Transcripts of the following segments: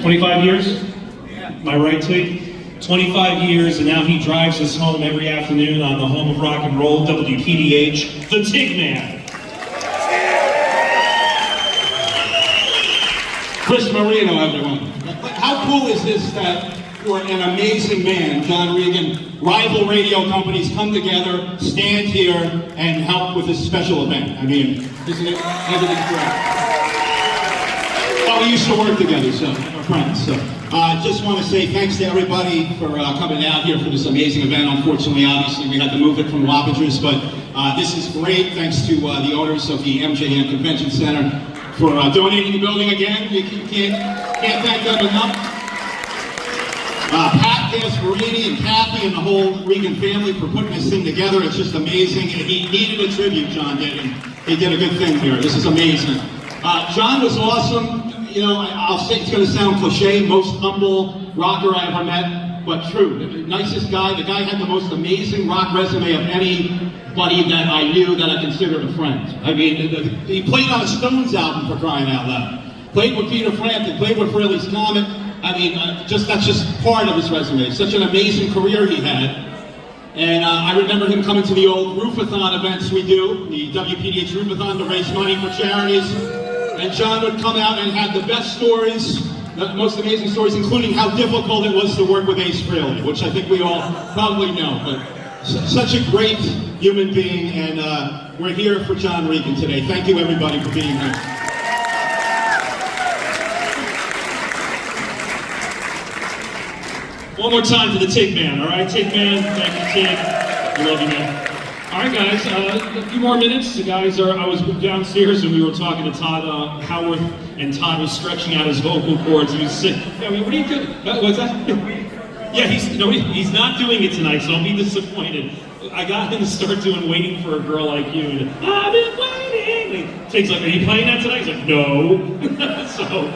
25 years? Am I right, Tig? 25 years, and now he drives us home every afternoon on the home of rock and roll, WPDH, the Tig Man. Chris Marino, everyone. How cool is this that for an amazing man, John Regan, rival radio companies come together, stand here, and help with this special event? I mean, isn't it? Everything's great. Well, we used to work together, so we're friends. So I just want to say thanks to everybody for coming out here for this amazing event. Unfortunately, obviously, we had to move it from Wappingers, but this is great. Thanks to the owners of the MJN Convention Center for donating the building again. You can't thank them enough. Pat, Gasparini, and Kathy, and the whole Regan family for putting this thing together. It's just amazing. And he needed a tribute, John did, and he did a good thing here. This is amazing. John was awesome. You know, I'll say it's going to sound cliche, most humble rocker I ever met, but true. The nicest guy. The guy had the most amazing rock resume of anybody that I knew that I considered a friend. I mean, he played on a Stones album, for crying out loud. Played with Peter Frampton, played with Frehley's Comet. I mean, that's just part of his resume. Such an amazing career he had. And I remember him coming to the old Roofathon events we do, the WPDH Roofathon, to raise money for charities. And John would come out and have the best stories, the most amazing stories, including how difficult it was to work with Ace Frehley, which I think we all probably know. But such a great human being, and we're here for John Regan today. Thank you, everybody, for being here. One more time for the Tig Man, all right? Tig Man, thank you, Tig. I love you, man. All right, guys, a few more minutes. The guys I was downstairs and we were talking to Todd Howarth, and Todd was stretching out his vocal cords. He was saying, I mean, what are you doing? What's that? Yeah, he's not doing it tonight, so don't be disappointed. I got him to start doing Waiting for a Girl Like You, and I've been waiting. And Tig's like, are you playing that tonight? He's like, no. So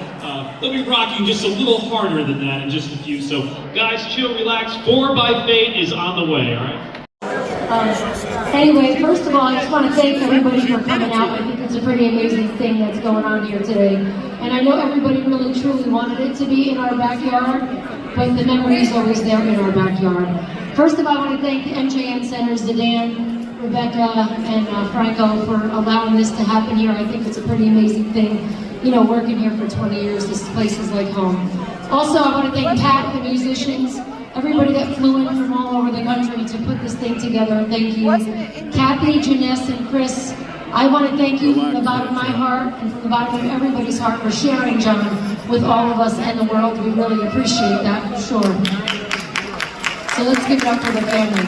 they'll be rocking just a little harder than that in just a few. So guys, chill, relax. 4 by Fate is on the way, all right? Anyway, first of all, I just want to thank everybody for coming out. I think it's a pretty amazing thing that's going on here today. And I know everybody really truly wanted it to be in our backyard, but the memory is always there in our backyard. First of all, I want to thank the MJN Centers, Dan, Rebecca, and Franco for allowing this to happen here. I think it's a pretty amazing thing. You know, working here for 20 years, this place is like home. Also, I want to thank Pat, the musicians, everybody that flew in from all over the country to put this thing together. Thank you. Kathy, Janess, and Chris, I want to thank you from the bottom of my heart and from the bottom of everybody's heart for sharing John with all of us and the world. We really appreciate that, for sure. So let's give it up for the family.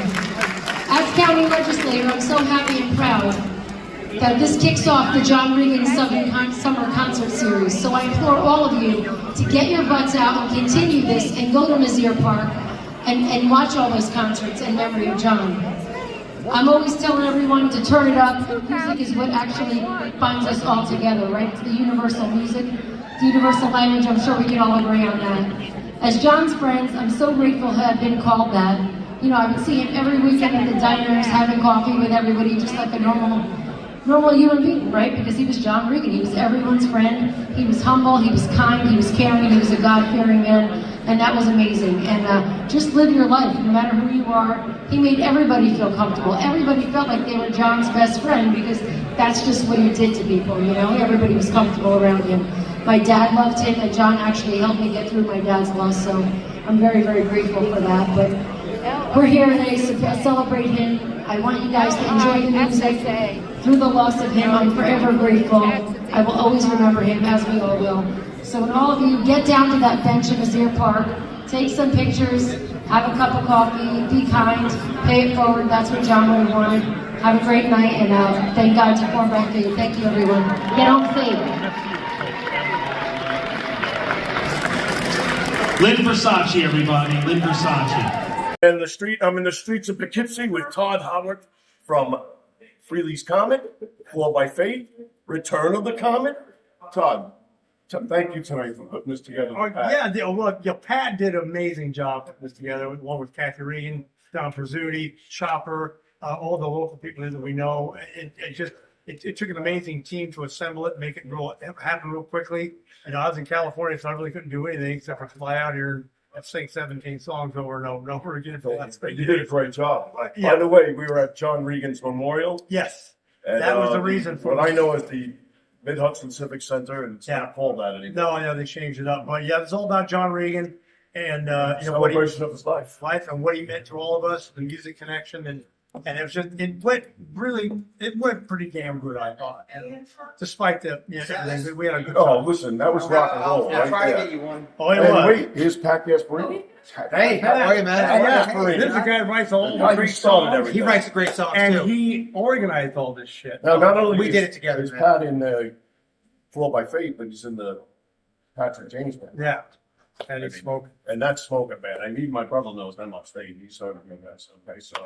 As county legislator, I'm so happy and proud that this kicks off the John Regan Summer Concert Series. So I implore all of you to get your butts out and continue this and go to Mizzier Park and watch all those concerts in memory of John. I'm always telling everyone to turn it up. Music is what actually binds us all together, right? It's the universal music, the universal language. I'm sure we can all agree on that. As John's friends, I'm so grateful to have been called that. You know, I would see him every weekend at the diners, having coffee with everybody, just like a normal human being, right? Because he was John Regan. He was everyone's friend. He was humble, he was kind, he was caring, he was a God-fearing man, and that was amazing. And just live your life, no matter who you are. He made everybody feel comfortable. Everybody felt like they were John's best friend because that's just what he did to people, you know? Everybody was comfortable around him. My dad loved him, and John actually helped me get through my dad's loss, so I'm very, very grateful for that. But we're here today to celebrate him. I want you guys to enjoy the music. Through the loss of him, I'm forever grateful. I will always remember him, as we all will. So when all of you get down to that bench in Mizzier Park, take some pictures, have a cup of coffee, be kind, pay it forward. That's what John would have wanted. Have a great night, and thank God to pour back to you. Thank you, everyone. Get home safe. Lynn Versace, everybody. Lynn Versace. I'm in the streets of Poughkeepsie with Todd Howarth from Frehley's Comet, 4 by Fate, Return of the Comet. Todd, thank you tonight for putting this together. Pat did an amazing job putting this together. One with Kathy Regan, Don Prizzuti, Chopper, all the local people that we know. it took an amazing team to assemble it, make it happen real quickly. And I was in California, so I really couldn't do anything except for fly out here and sing 17 songs over and over and over again. For the last 3 You did a days. great job. Yeah. By the way, we were at John Regan's memorial. Yes, And, that was the reason for what it. I know is the Mid-Hudson Civic Center, and it's Yeah. not called that anymore. No, I know they changed it up, but yeah, it's all about John Regan and you know what he, Celebration of his life. life and what he meant to all of us, the music connection, and it was just it went pretty damn good, I thought. And despite the everything, we had a good Oh, time. listen, that was rock and roll I'll right try to there. get you one. Oh, it And was. wait, here's Pat Gasparini. Hey, how are you, man? Yeah, Hey, this is a guy who writes all The the guy who great started songs, everything. He writes great songs and too. he organized all this shit. Now, not only We is- did it together, is man. Pat in Fall by Faith, but he's in the Patrick James band. Yeah, and he smoked. And that's smoking band. I mean, my brother knows them upstate. He's heard of you guys. Okay, so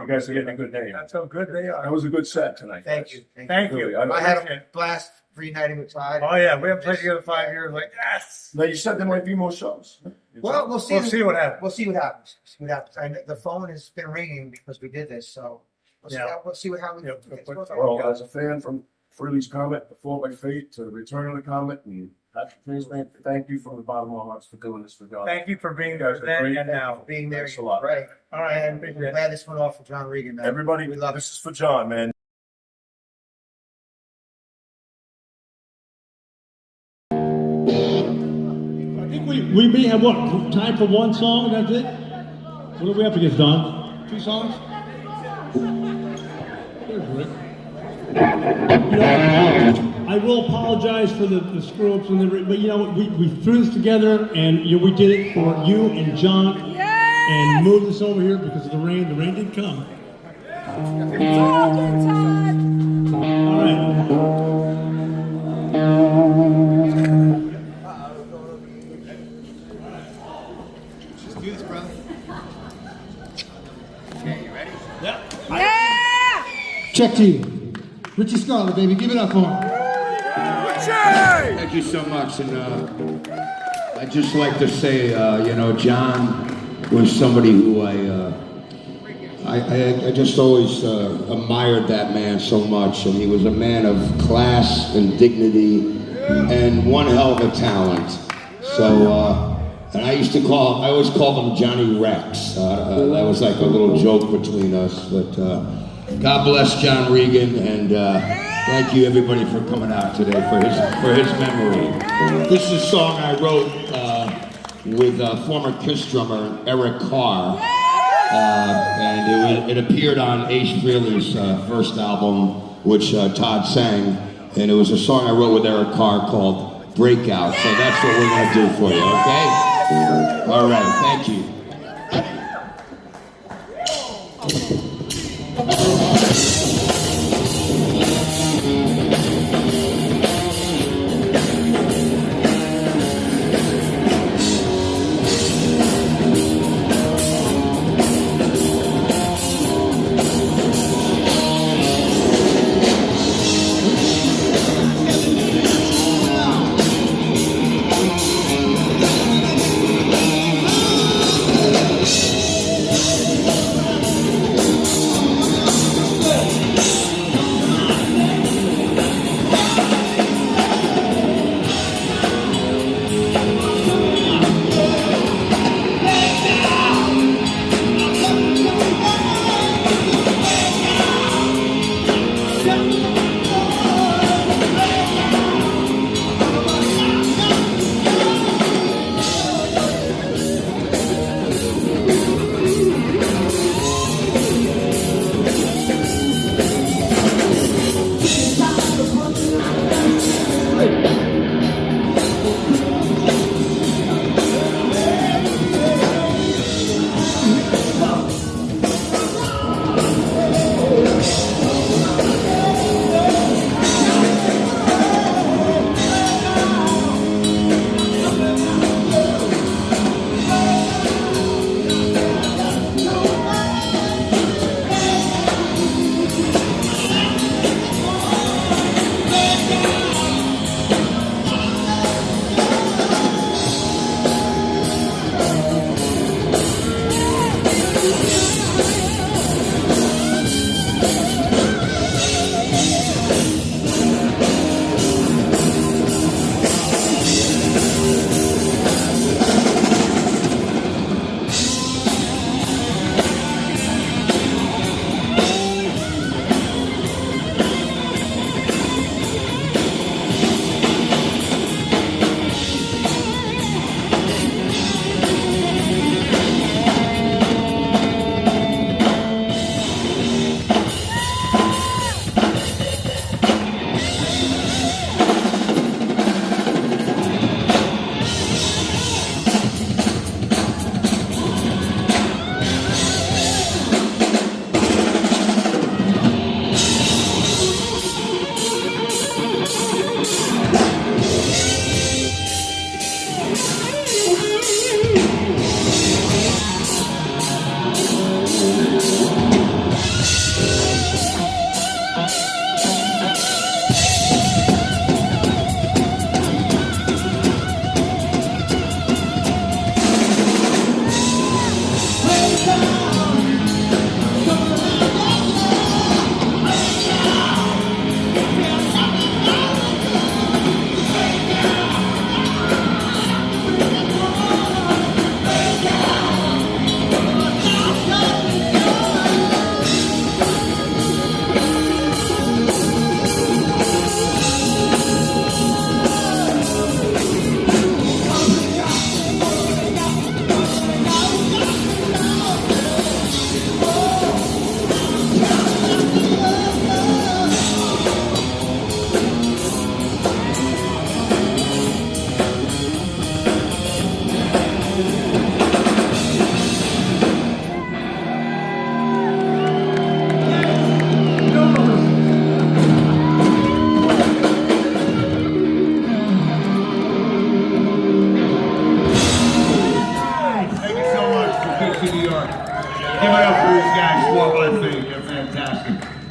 you guys are getting a good name. That's how good they That are. was a good set tonight. Thank guys. you. Thank Really, you. I had a blast reuniting with Todd. Oh yeah, we haven't played together 5 years. Like yes. Now, you said there might be more shows. Well, we'll see. We'll see what happens. We'll see what happens. See what happens. The phone has been ringing because we did this, so Yeah. we'll see what happens. Yeah, Well, as a fan from Freely's Comet, the Fall by Faith, to the Return of the Comet, and Patrick James band, thank you from the bottom of our hearts for doing this for God. Thank you for being You guys there are then great. and now. Being there, Thanks a lot. right? All right, And we're glad this went off for John Regan, man. Everybody, we love this is for John, man. I think we may have what, time for one song, that's it? What are we up against, Don? 2 songs? There's Rick. You know, I will apologize for the screw-ups, but you know, we threw this together, and you know, we did it for you and John, and moved this over here because of the rain. The rain did come. All right. Just do this, brother. Check team. Richie Scarlet, baby, give it up for him. Thank you so much, and I'd just like to say, you know, John was somebody who I just always admired that man so much, and he was a man of class and dignity, and one hell of a talent. So, and I always called him Johnny Rex. That was like a little joke between us, but God bless John Regan, and thank you everybody for coming out today for his memory. This is a song I wrote with former Kiss drummer Eric Carr, and it appeared on Ace Frehley's first album, which Todd sang, and it was a song I wrote with Eric Carr called Breakout. So that's what we're gonna do for you, okay? All right, thank you.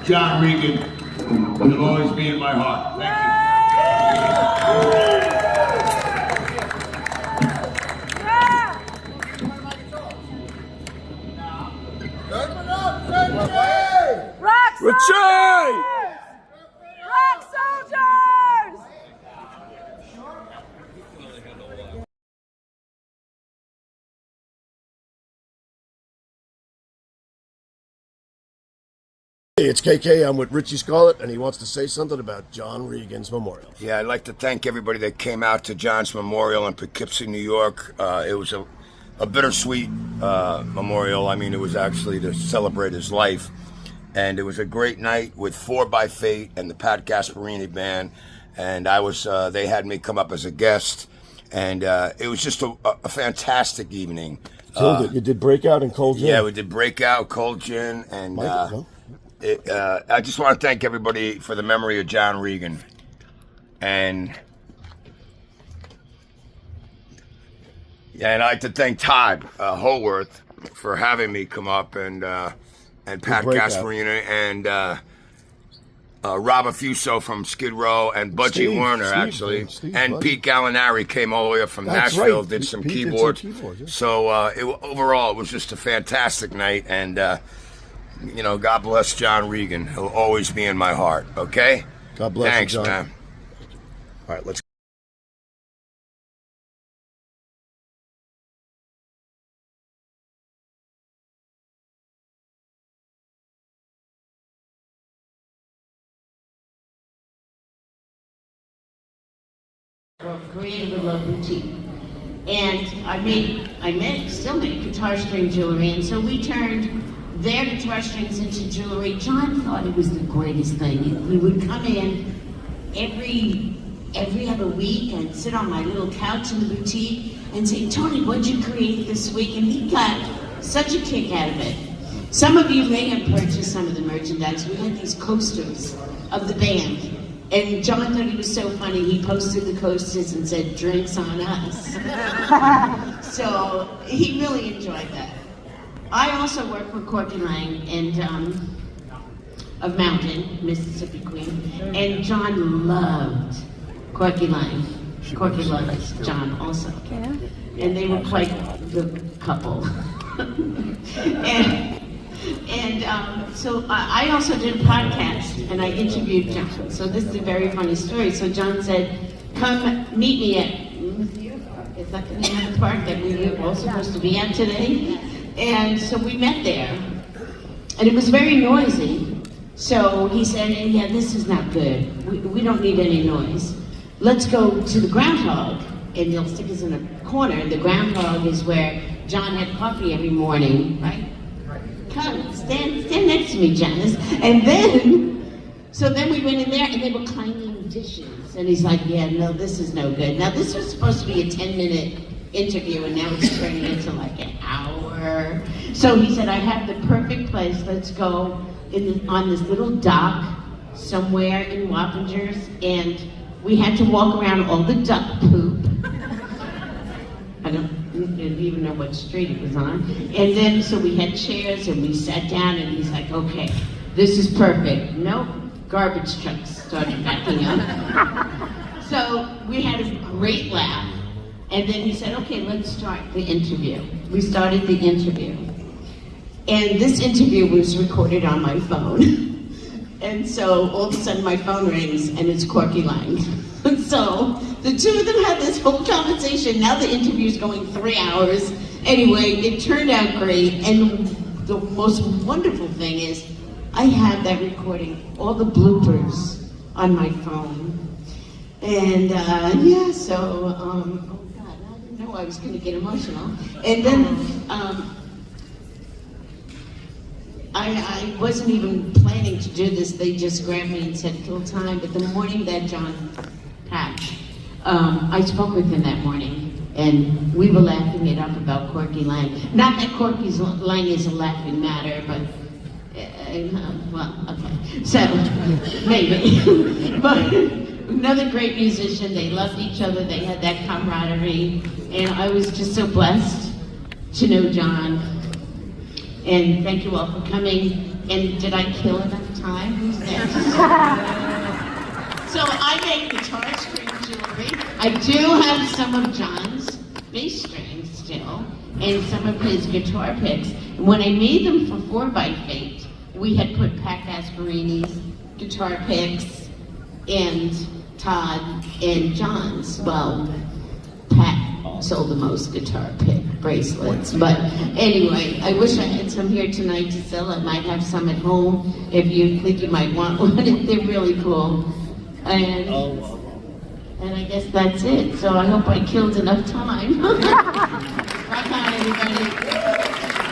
John Regan will always be in my heart. Thank you. Richie! Rock soldiers! Hey, it's KK. I'm with Richie Scarlet, and he wants to say something about John Regan's memorial. Yeah, I'd like to thank everybody that came out to John's memorial in Poughkeepsie, New York. It was a bittersweet memorial. I mean, it was actually to celebrate his life. And it was a great night with 4x and the Pat Gasparini Band. And they had me come up as a guest. And it was just a fantastic evening. Killed it. You did Breakout and Cold Gin. Yeah, we did Breakout, Cold Gin, and I just want to thank everybody for the memory of John Regan. And I'd like to thank Todd Holworth for having me come up, and Pat Gasparini, and Rob Affuso from Skid Row, and Budgie Werner, and Pete Gallinari came all the way up from Nashville, did some keyboards. So overall, it was just a fantastic night, and God bless John Regan. He'll always be in my heart. Okay. God bless Thanks, you, John. man. All right, let's. Created with Love Boutique, and still make guitar string jewelry, and so we turned their guitar strings into jewelry. John thought it was the greatest thing. He would come in every other week and sit on my little couch in the boutique and say, "Tony, what'd you create this week?" And he got such a kick out of it. Some of you may have purchased some of the merchandise. We had these coasters of the band. And John thought he was so funny, he posted the coasters and said, "Drinks on us." So he really enjoyed that. I also work for Corky Lang and of Mountain, Mississippi Queen, and John loved Corky Lang. Corky loved John also. And they were quite the couple. So I also did a podcast, and I interviewed John. So this is a very funny story. So John said, "Come meet me at," is that the name of the park that we were all supposed to be at today? And so we met there, and it was very noisy. So he said, "Yeah, this is not good. We don't need any noise. Let's go to the Groundhog, and they'll stick us in a corner. The Groundhog is where John had coffee every morning, right? Come, stand next to me, Janice." And then we went in there, and they were clanging dishes. And he's like, "Yeah, no, this is no good." Now, this was supposed to be a 10-minute interview, and now it's turning into like an hour. So he said, "I have the perfect place. Let's go on this little dock somewhere in Wappingers." And we had to walk around all the duck poop. I didn't even know what street it was on. And then, so we had chairs and we sat down, and he's like, "Okay, this is perfect." Nope, garbage trucks started backing up. So we had a great laugh. And then he said, "Okay, let's start the interview." We started the interview. And this interview was recorded on my phone. And so all of a sudden my phone rings, and it's Corky Lang. So the two of them had this whole conversation. Now the interview's going 3 hours. Anyway, it turned out great. And the most wonderful thing is I have that recording, all the bloopers on my phone. And oh God, I didn't know I was going to get emotional. And then I wasn't even planning to do this. They just grabbed me and said, "Kill time." But the morning that John passed, I spoke with him that morning, and we were laughing it up about Corky Lang. Not that Corky Lang is a laughing matter, but well, okay. So maybe, but another great musician. They loved each other. They had that camaraderie, and I was just so blessed to know John. And thank you all for coming. And did I kill enough time? time. Who's next? So I make guitar string jewelry. I do have some of John's bass strings still, and some of his guitar picks. And when I made them for 4x8, we had put Pat Gasparini's guitar picks and Todd and John's. Well, Pat sold the most guitar pick bracelets. But anyway, I wish I had some here tonight to sell. I might have some at home if you think you might want one. They're really cool. And I guess that's it. So I hope I killed enough time. Rock on, everybody.